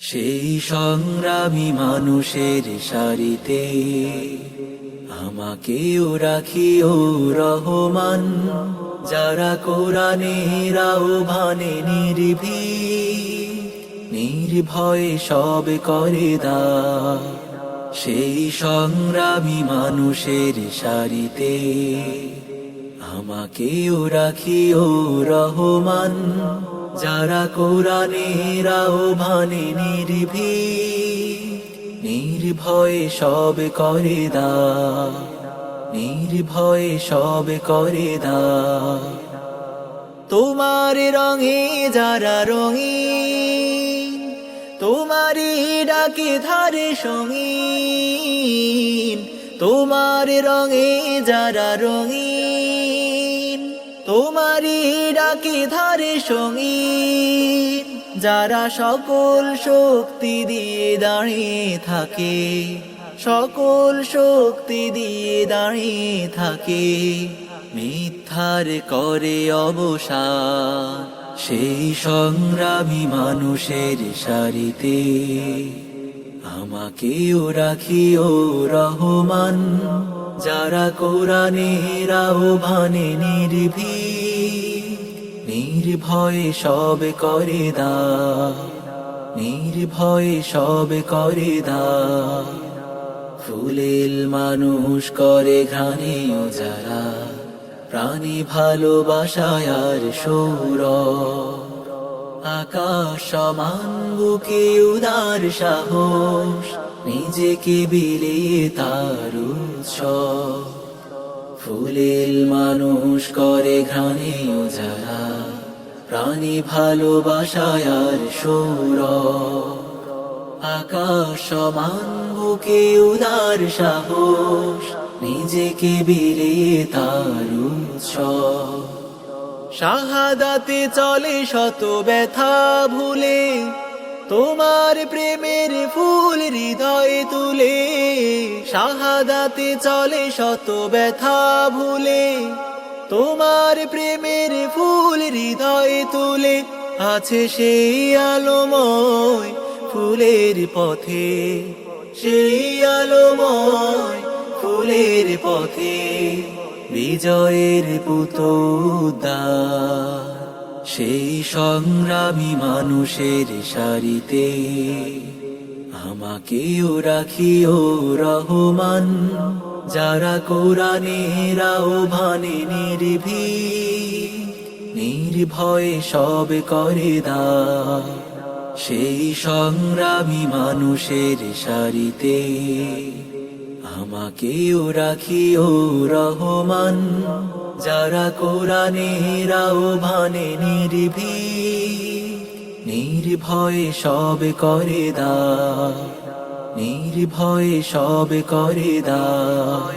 সেই সংগ্রামী মানুষের সারিতে আমাকেও রাখিও রহমান, যারা কোরআনের আহ্বানে নির্ভয়ে সব করে দান। সেই সংগ্রামী মানুষের সারিতে আমাকেও রাখিও রহমান, যারা কোরআনের আহ্বানে নির্ভয়ে সব করে দান, নির্ভয়ে সব করে দান। তোমার রঙে যারা রঙিন, তোমারই ডাকে ধারে সঙ্গীন। তোমার রঙে যারা রঙিন, তোমারই ডাকে ধারে সঙ্গীন। যারা সকল শক্তি দিয়ে দাঁড়িয়ে থাকে, সকল শক্তি দিয়ে দাঁড়িয়ে থাকে, মিথ্যার করে অবসান। সেই সংগ্রামী মানুষের সারিতে আমাকেও রাখিও রহমান, যারা কোরআনের আহ্বানে নির্ভয়ে সব করে দান, নির্ভয়ে সব করে দান। ফুলেল মানুষ করে ঘ্রাণে যারা, প্রাণী ভালোবাসায় আর সৌর। আকাশ সমান বুকে উদার সাহস, নিজেকে বিলিয়ে তার উৎসব। ফুলেল মানুষ করে ঘ্রাণে যারা, প্রাণী ভালোবাসায় আর সৌর। আকাশ সমান বুকে উদার সাহস, নিজেকে বিলিয়ে তার উৎসব। শাহাদাতে চলে শত ব্যথা ভুলে, তোমার প্রেমের ফুল হৃদয়ে তুলে। শাহাদাতে চলে শত ব্যথা ভুলে, তোমার প্রেমের ফুল হৃদয়ে তুলে। আছে সেই আলোময় ফুলের পথে, সেই আলোময় ফুলের পথে, বিজয়ের পুতোদ্দার। সেই সংগ্রামী মানুষের সারিতে আমাকেও রাখিও রহমান, যারা কোরআনের আহ্বানে নির্ভয়ে সব করে দান। সেই সংগ্রামী মানুষের সারিতে আমাকেও রাখিও রহমান, যারা কোরআনের আহ্বানে নির্ভয়ে সব করে দান, নির্ভয়ে সব করে দান।